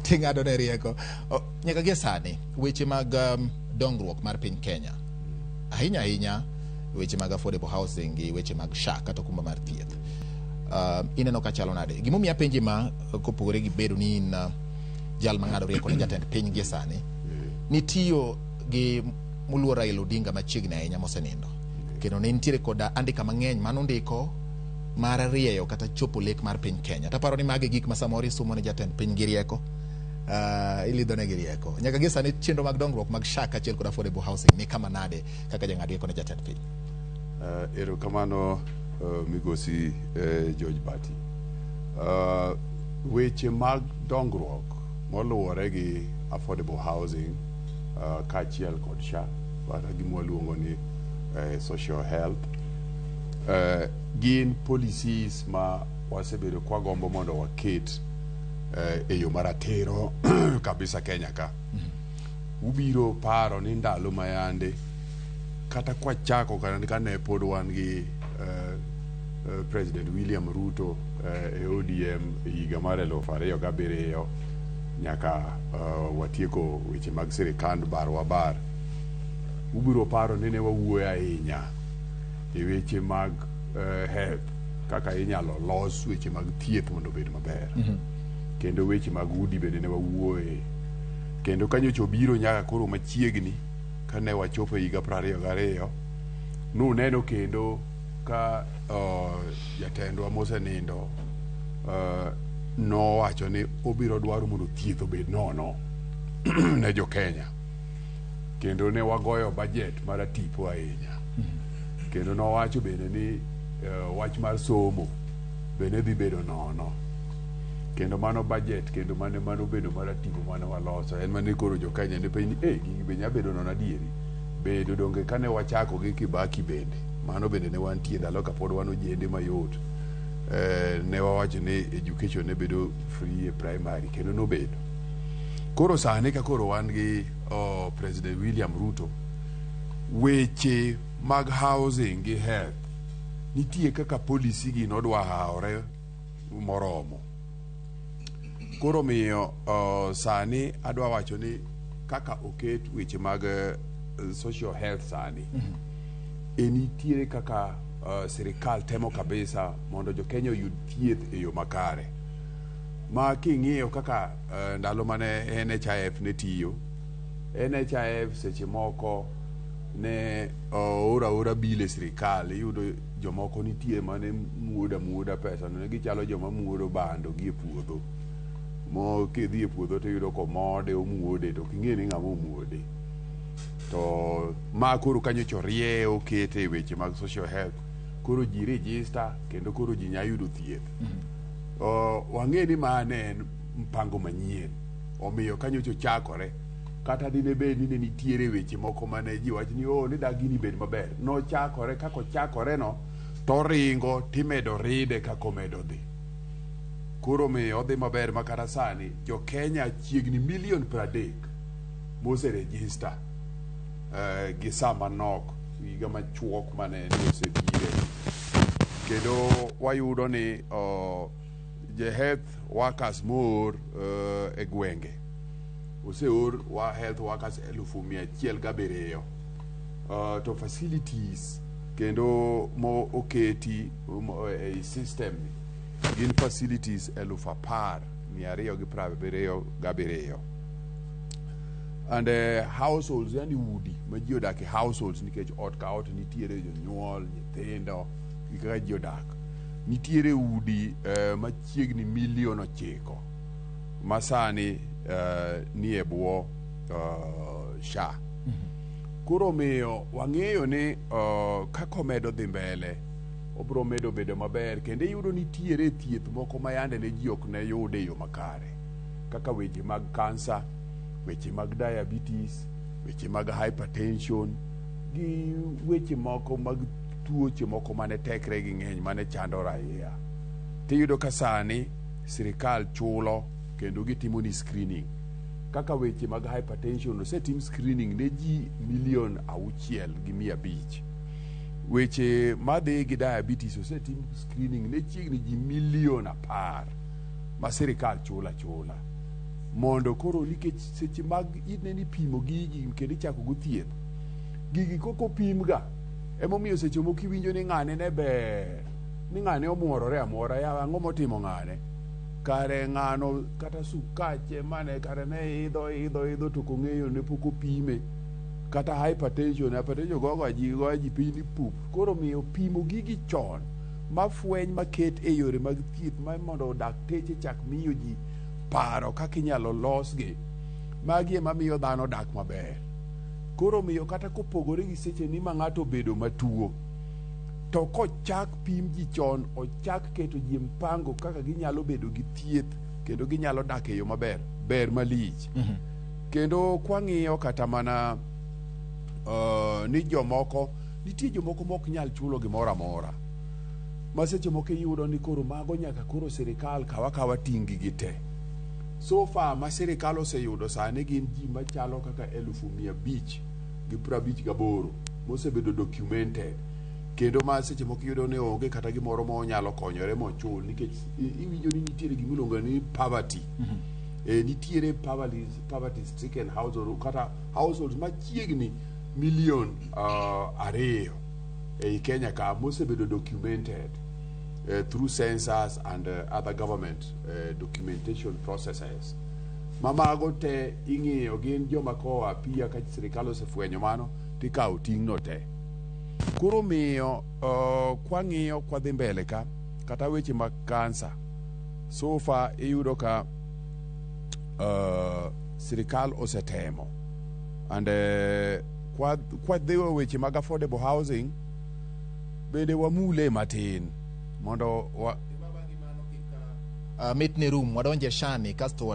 ting'ado ne rieko. Nyaka gie sani weche mag dongruok mar piny Kenya ahinya weche mag affordable housing gi weche mag SHA kata okumba mar thieth ineno ka chalo nade. Gimomiyo apenji ma kopogore gi bedo ni in jal mang'ado rieko ne jatend piny gie sani nitiyo gi muluor Raila Odinga machiegni ahinya mosenindo kendo ne nitiere koda andika mang'eny manondiko mar rieyo kata chopo lek mar piny Kenya. Taparo ni mage gik ma samoro isumo ne jatend piny gi rieko ilidho ne gi rieko. Nyaka gie sani chenro mag dongruok mag SHA kaachiel kod affordable housing ni kama nade kaka jang'ad rieko ne jatend piny. Erokamano migosi George Bati. Weche mag dongruok moluwore gi affordable housing kaachiel kod SHA kata gima waluongo ni social health gin policies ma wasebedo kwa gombo mondo waket e yo maratero kabisa Kenya ka. Ubiro paro ni ndalo mayande kata kwa chako ka ne pod wan gi President William Ruto e ODM higa mar 2007 nyaka watieko weche mag sirikand bar. Ubiro paro ni ne wawuoyo ahinya e weche mag health kaka inyalo los weche mag thieth mondo obed maber. Kendo weche mag udi bende ne wawuoye. Kendo kanyocha obiro nyaka koro machiegni kane wachopo higa 22 nuneno kendo ka jatendwa mosenindo nowacho ni obiro dwaro mondo thieth obed nono ne Jokenya. Kendo ne wagoyo budget mar tipo ahinya. Kendo nowacho bende ni wach mar somo bende dhi bedo nono. Kendo mano budget kendo mano bedo mar tipo mano waloso en mane koro Jokenya ne penj gigi be nya bedo nono adieri. Bedo donge kane wachako gi Kibaki bende mano bende ne wantie ndalo kapod wan ojende mayot. Ne wawacho ni education ne bedo free e primary kendo nobedo. Koro sani ka koro wan gi President William Ruto weche mag housing gi health nitie kaka policy gi nodwa haore moromo. Koro miyo sani adwa wacho ni kaka oket weche mag social health sani enitiere kaka sirikal temo kabisa mondo Jokenya oyud thieth e yo makare. Ma king'iyo kaka ndalo mane NHIF ne tiyo, NHIF seche moko ne ora bile sirikal iyudo jomoko nitie mane muoda pesa ne gichalo joma muodo bando gi e puodho. Mo kidhi e puodho to iyudo komode omuode to king'e ni ng'ama omuode. To ma koro kanyocha rie okete e weche mag social health. Koro ji register kendo koro ji nya yudo thieth. Wang'e ni mane en mpango manyien. Omiyo kanyocha chakore kata dine bed ni nitiere weche moko mane ji wacho ni ni dagini bed maber. No chakore kako chakore no to ringo timedo ride kako medo dhi. Koro miyo odhi maber makara sani Jokenya chiegni 30 million mose register gi sama nok higa machuok mane osebire. Kendo wayudo ni the health workers more e gwenge oseor wa health workers 1,107 to facilities kendo mo oketi e system gin facilities 10,277 and households yani udi ma ji odak e households nikech ot ka ot nitiere jonyuol nyithindo gi kaka ji odak nitiere udi machiegni 9 million masani ni e bwo SHA. Koro miyo wang'eyo ni kako medo dhi mbele obro medo bedo maber kendo yudo nitiere thieth moko ma yande ne ji ok ne yude yo makare kaka weche mag cancer, weche mag diabetes, weche mag hypertension gi weche moko mag tuoche moko mane tekre gi ng'eny mane chando raia. Tiyudo ka sani sirikal chulo kendo gitimo ni screening. Kaka weche mag hypertension osetim screening ne ji 6,500,000. Weche madhi gi diabetes osetim screening ne chiegni ji 10,000,000 ma sirikal chula. mondo koro nikech seche mag ineni pimo gigi kendo ichako go thieth gigi koko pim ga emomiyo seche moko iwinjo ni ng'ane ne ber ni ng'ane omuorore amora ya ang'o motimo ng'ane kare ng'ano kata sukache mane kare ne idho to kong'eyo ne pok opime kata hypertension gogo ji piny ni pup koro miyo pimo gigi chon mafweny maket e yore mag thieth ma mondo dakteche chak miyo ji paro kaka inyalo losgi magi ema miyo dhano dak maber. Koro miyo kata kopogore gi seche ni ma ng'ato obedo matuo to kochak pim ji chon ochak keto ji mpango kaka ginyalo bedo gi thieth kendo ginyalo dak e yo maber ber malich. Kendo kwang'iyo kata mana ni jomoko nitie jomoko mok nyal chulo gimoro amora ma seche moko iyudo ni koro mago nyaka koro sirikal kawa tinggi gi te. So far ma sirikal oseyudo sani gin ji machalo kaka 558 mosebedo documented kendo ma seche moko iyudo ni onge kata gimoro ma onyalo konyore mochul nikech iwinjo ni nitiere gimiluongo ni poverty. Nitiere poverty stricken household kata households machiegni million 2 ei Kenya ka mosebedo documented through census and other government documentation processes. Mamago te ing'iyo gin joma koa pia ka sirikal osefwenyo mano tikawo ting'no te. Koro miyo kwang'iyo kwadhi mbele ka kata weche mag kansa so far iyudo ka sirikal osetemo and kwadhi weche mag affordable housing bende wamule matin mondo mitni room wadonje SHA ni kasto